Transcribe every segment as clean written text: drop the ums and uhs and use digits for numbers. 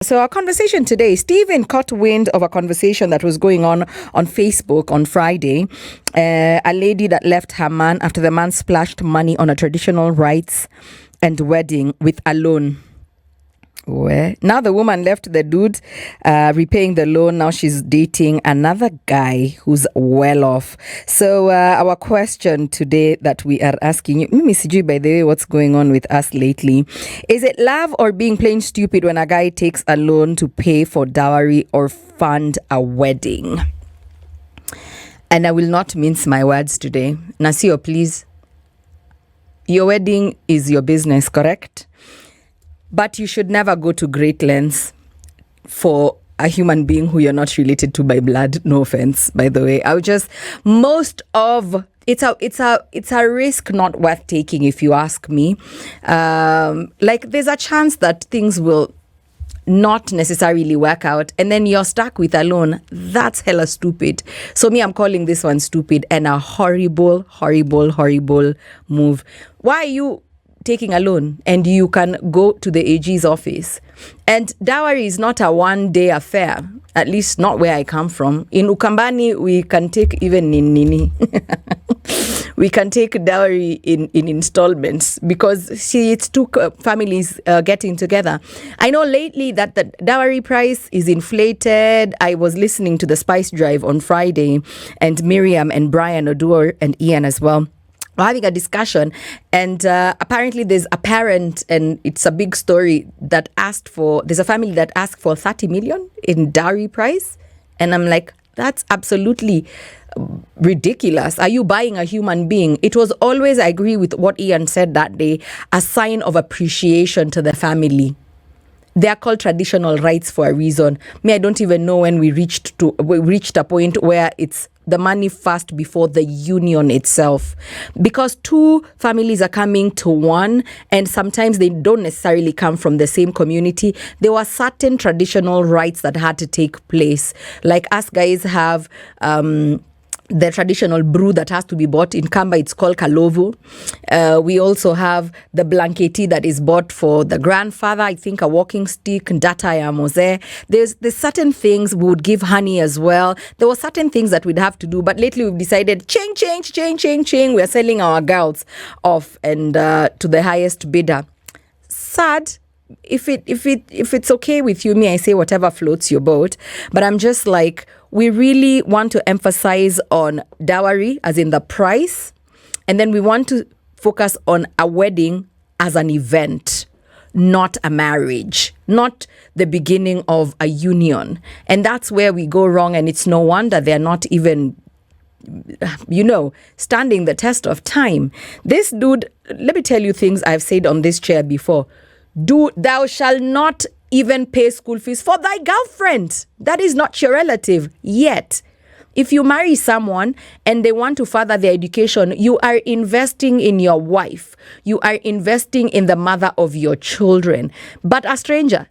So our conversation today, Stephen caught wind of a conversation that was going on Facebook on Friday. A lady that left her man after the man splashed money on a traditional rites and wedding with a loan. Well, now the woman left the dude repaying the loan. Now she's dating another guy who's well off. So our question today that we are asking you, Mimi Sijui, by the way, what's going on with us lately? Is it love or being plain stupid when a guy takes a loan to pay for dowry or fund a wedding? And I will not mince my words today. Nasio, please. Your wedding is your business, correct? But you should never go to great lengths for a human being who you're not related to by blood. No offense, by the way. It's a risk not worth taking, if you ask me. There's a chance that things will not necessarily work out, and then you're stuck with a loan. That's hella stupid. So I'm calling this one stupid and a horrible, horrible, horrible move. Why are you taking a loan and you can go to the AG's office? And dowry is not a one-day affair, at least not where I come from. In Ukambani, we can take even in Nini. We can take dowry in installments because it's two families getting together. I know lately that the dowry price is inflated. I was listening to the Spice Drive on Friday, and Miriam and Brian Odur and Ian as well. We're having a discussion, and apparently there's a parent, and it's a big story, there's a family that asked for 30 million in dowry price. And I'm like, that's absolutely ridiculous. Are you buying a human being? It was always, I agree with what Ian said that day, a sign of appreciation to the family. They are called traditional rights for a reason. I don't even know when we reached a point where it's the money first before the union itself, because two families are coming to one, and sometimes they don't necessarily come from the same community. There were certain traditional rights that had to take place. Like us guys have the traditional brew that has to be bought. In Kamba, it's called Kalovu. We also have the blanketi that is bought for the grandfather, I think a walking stick, data ya mose. There's certain things. We would give honey as well. There were certain things that we'd have to do, but lately we've decided, ching. We're selling our girls off and to the highest bidder. Sad. If it's okay with you, I say whatever floats your boat. But I'm just like, we really want to emphasize on dowry as in the price, and then we want to focus on a wedding as an event, not a marriage, not the beginning of a union. And that's where we go wrong, and it's no wonder they're not even standing the test of time. This dude, let me tell you things I've said on this chair before. Thou shalt not even pay school fees for thy girlfriend. That is not your relative yet. If you marry someone and they want to further their education, you are investing in your wife. You are investing in the mother of your children. But a stranger,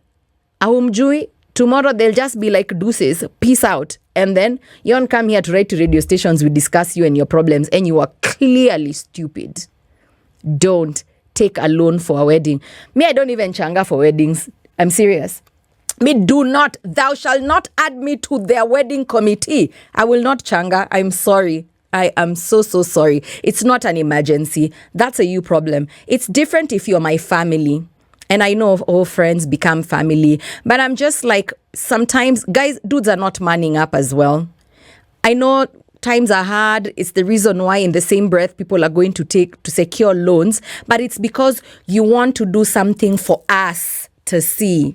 ahumjui, tomorrow they'll just be like deuces, peace out. And then you don't come here to write to radio stations, we discuss you and your problems, and you are clearly stupid. Don't take a loan for a wedding. I don't even changa for weddings. I'm serious. Thou shalt not add me to their wedding committee. I will not changa. I'm sorry. I am so sorry. It's not an emergency. That's a you problem. It's different if you're my family. And I know all friends become family. But I'm just like, sometimes, guys, dudes are not manning up as well. I know times are hard. It's the reason why in the same breath people are going to secure loans. But it's because you want to do something for us to see.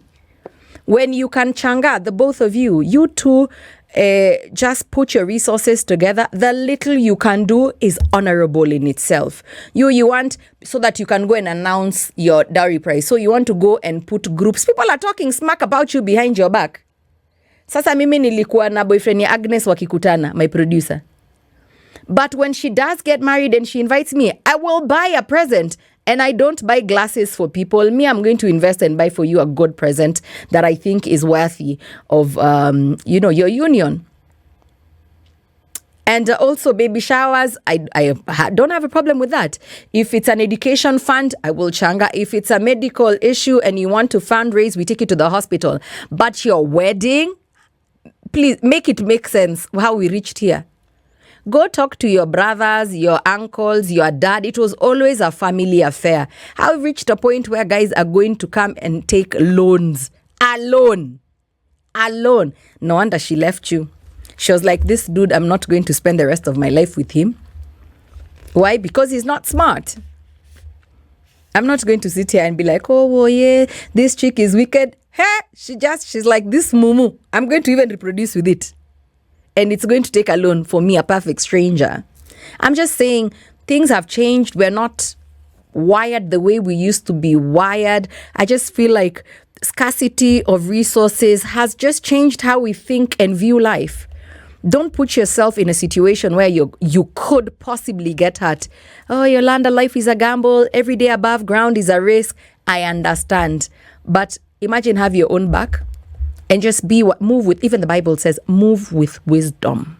When you can changa, the both of you two, just put your resources together. The little you can do is honorable in itself. You want, so that you can go and announce your dowry price. So you want to go and put groups. People are talking smack about you behind your back. Sasa mimi nilikuwa na boyfriend ya Agnes wakikutana, my producer. But when she does get married and she invites me, I will buy a present. And I don't buy glasses for people. I'm going to invest and buy for you a good present that I think is worthy of, your union. And also baby showers, don't have a problem with that. If it's an education fund, I will changa. If it's a medical issue and you want to fundraise, we take you to the hospital. But your wedding, please make it make sense how we reached here. Go talk to your brothers, your uncles, your dad. It was always a family affair. How we reached a point where guys are going to come and take loans alone. No wonder she left you. She was like, this dude, I'm not going to spend the rest of my life with him. Why? Because he's not smart. I'm not going to sit here and be like, oh yeah, this chick is wicked. Hey, she's like this mumu. I'm going to even reproduce with it. And it's going to take a loan for me, a perfect stranger. I'm just saying things have changed. We're not wired the way we used to be wired. I just feel like scarcity of resources has just changed how we think and view life. Don't put yourself in a situation where you could possibly get hurt. Oh, Yolanda, life is a gamble. Every day above ground is a risk. I understand. But imagine have your own back and just move with, even the Bible says, move with wisdom.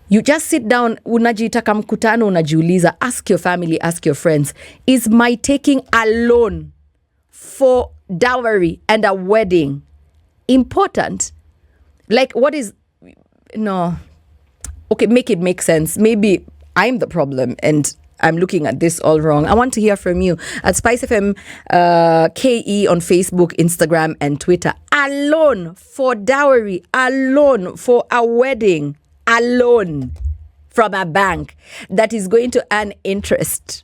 You just sit down, unajitaka mkutano, unajiuliza, ask your family, ask your friends, is my taking a loan for dowry and a wedding important? Like, what is... No. Okay, make it make sense. Maybe I'm the problem and I'm looking at this all wrong. I want to hear from you at Spice FM KE on Facebook, Instagram, and Twitter. Alone for dowry, alone for a wedding, alone from a bank that is going to earn interest.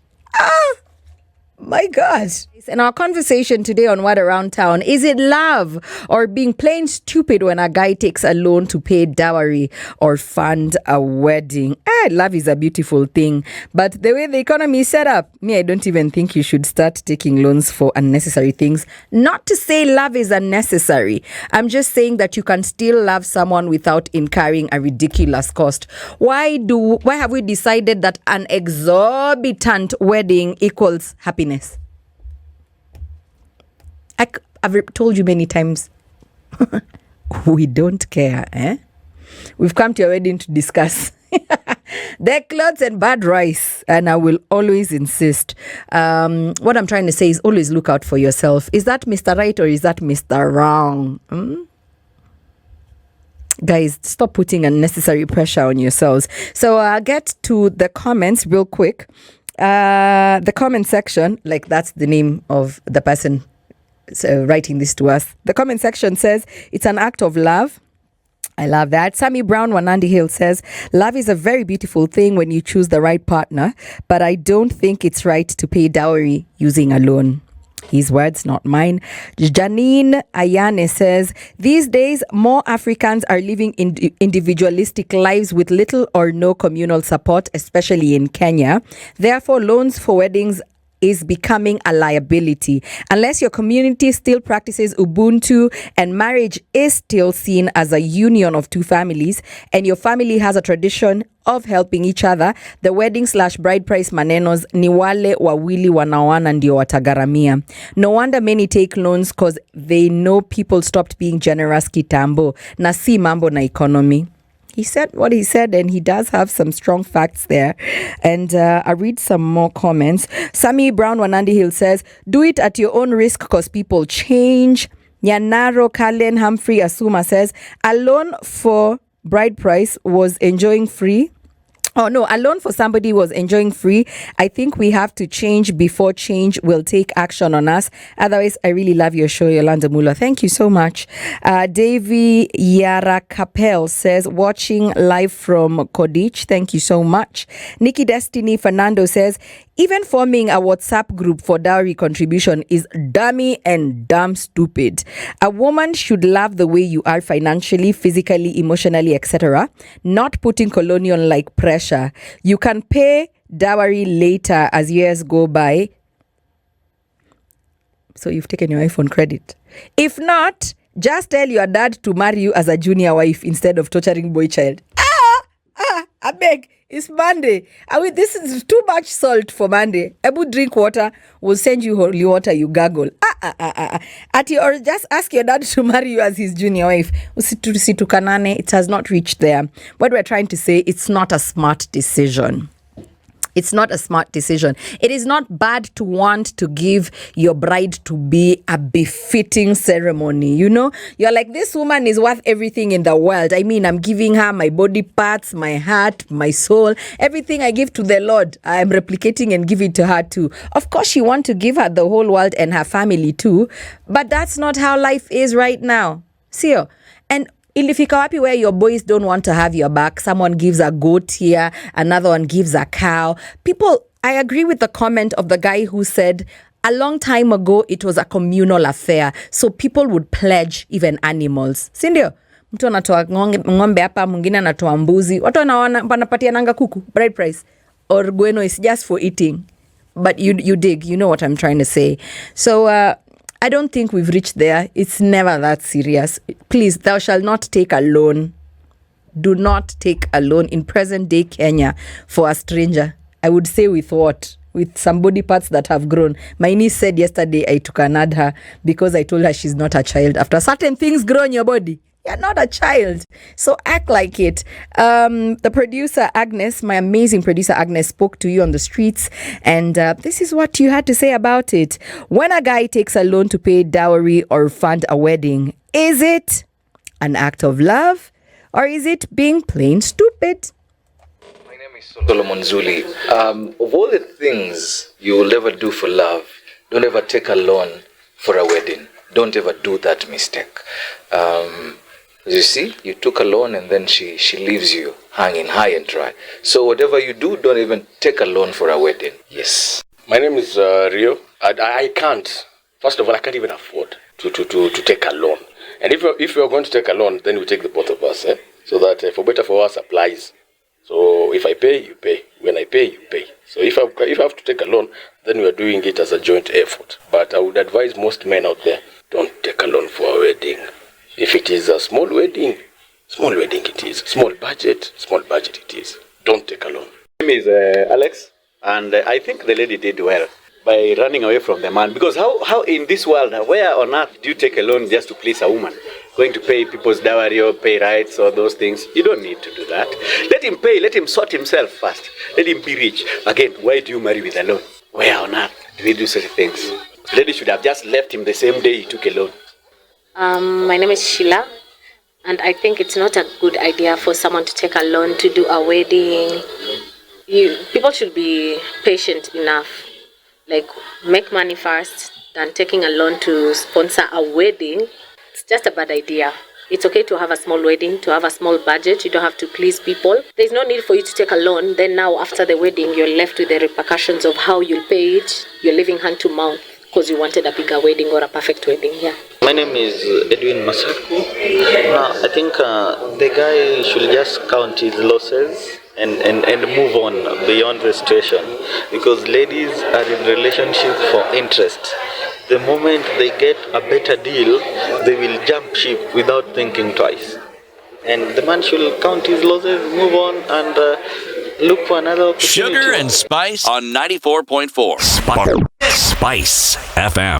My God. And our conversation today on What Around Town, is it love or being plain stupid when a guy takes a loan to pay dowry or fund a wedding? Love is a beautiful thing. But the way the economy is set up, I don't even think you should start taking loans for unnecessary things. Not to say love is unnecessary. I'm just saying that you can still love someone without incurring a ridiculous cost. Why have we decided that an exorbitant wedding equals happiness? I've told you many times, we don't care. We've come to your wedding to discuss their clothes and bad rice, and I will always insist. What I'm trying to say is always look out for yourself. Is that Mr. Right or is that Mr. Wrong? Guys, stop putting unnecessary pressure on yourselves. So I'll get to the comments real quick. The comment section, like that's the name of the person writing this to us. The comment section says it's an act of love. I love that. Sammy Brown, Wanandi Hill says, love is a very beautiful thing when you choose the right partner, but I don't think it's right to pay dowry using a loan. His words, not mine. Janine Ayane says, these days, more Africans are living individualistic lives with little or no communal support, especially in Kenya. Therefore, loans for weddings is becoming a liability. Unless your community still practices Ubuntu and marriage is still seen as a union of two families, and your family has a tradition of helping each other, the wedding/bride price manenos ni wale wawili wanaoana ndio watagaramia. No wonder many take loans because they know people stopped being generous kitambo na si mambo na economy. He said what he said, and he does have some strong facts there. And I'll read some more comments. Sammy Brown Wanandi Hill says, do it at your own risk because people change. Nyanaro Kalen Humphrey Asuma says, a loan for bride price was enjoying free. Oh, no, a loan for somebody was enjoying free. I think we have to change before change will take action on us. Otherwise, I really love your show, Yolanda Mulwa. Thank you so much. Davy Yara Capel says, watching live from Kodich. Thank you so much. Nikki Destiny Fernando says, even forming a WhatsApp group for dowry contribution is dummy and dumb stupid. A woman should love the way you are financially, physically, emotionally, etc. Not putting colonial-like pressure. You can pay dowry later as years go by. So you've taken your wife on credit. If not, just tell your dad to marry you as a junior wife instead of torturing boy child. I beg. It's Monday. This is too much salt for Monday. Ebu drink water. We'll send you holy water. You gargle. Or just ask your dad to marry you as his junior wife. Usitukanane. It has not reached there. What we're trying to say, it's not a smart decision. It's not a smart decision. It is not bad to want to give your bride to be a befitting ceremony. You know, you're like, this woman is worth everything in the world. I mean, I'm giving her my body parts, my heart, my soul, everything I give to the Lord. I'm replicating and giving to her too. Of course, you want to give her the whole world and her family too, but that's not how life is right now. See, and ilifika wapi where your boys don't want to have your back. Someone gives a goat here, another one gives a cow. People, I agree with the comment of the guy who said a long time ago it was a communal affair, so people would pledge even animals. Sindio? Mtu anatoa ng'ombe hapa, mwingine anatoa mbuzi. Watu wanapatia nanga kuku, bride price. Or bueno is just for eating. But you dig, you know what I'm trying to say. So I don't think we've reached there. It's never that serious. Please, thou shalt not take a loan. Do not take a loan in present day Kenya for a stranger. I would say with what? With some body parts that have grown. My niece said yesterday I took her because I told her she's not a child. After certain things grow in your body, you're not a child. So act like it. The producer, Agnes, my amazing producer, Agnes, spoke to you on the streets. And this is what you had to say about it. When a guy takes a loan to pay dowry or fund a wedding, is it an act of love? Or is it being plain stupid? My name is Solomon Zuli. Of all the things you will ever do for love, don't ever take a loan for a wedding. Don't ever do that mistake. You see, you took a loan and then she leaves you hanging high and dry. So whatever you do, don't even take a loan for a wedding. Yes. My name is Rio. I can't. First of all, I can't even afford to take a loan. And if you're going to take a loan, then we take the both of us, so that for better for us applies. So if I pay, you pay. When I pay, you pay. So if I have to take a loan, then we are doing it as a joint effort. But I would advise most men out there, don't take a loan for a wedding. If it is a small wedding it is. Small budget it is. Don't take a loan. My name is Alex, and I think the lady did well by running away from the man. Because how in this world, where on earth do you take a loan just to please a woman? Going to pay people's dowry or pay rights or those things? You don't need to do that. Let him pay, let him sort himself first. Let him be rich. Again, why do you marry with a loan? Where on earth do we do such things? The lady should have just left him the same day he took a loan. My name is Sheila, and I think it's not a good idea for someone to take a loan to do a wedding. People should be patient enough. Like, make money first than taking a loan to sponsor a wedding. It's just a bad idea. It's okay to have a small wedding, to have a small budget. You don't have to please people. There's no need for you to take a loan. Then now, after the wedding, you're left with the repercussions of how you'll pay it. You're living hand to mouth because you wanted a bigger wedding or a perfect wedding. Yeah. My name is Edwin Machoka. I think the guy should just count his losses and move on beyond the situation, because ladies are in relationship for interest. The moment they get a better deal, they will jump ship without thinking twice. And the man should count his losses, move on, and look for another opportunity. Sugar and Spice on 94.4 Spice FM.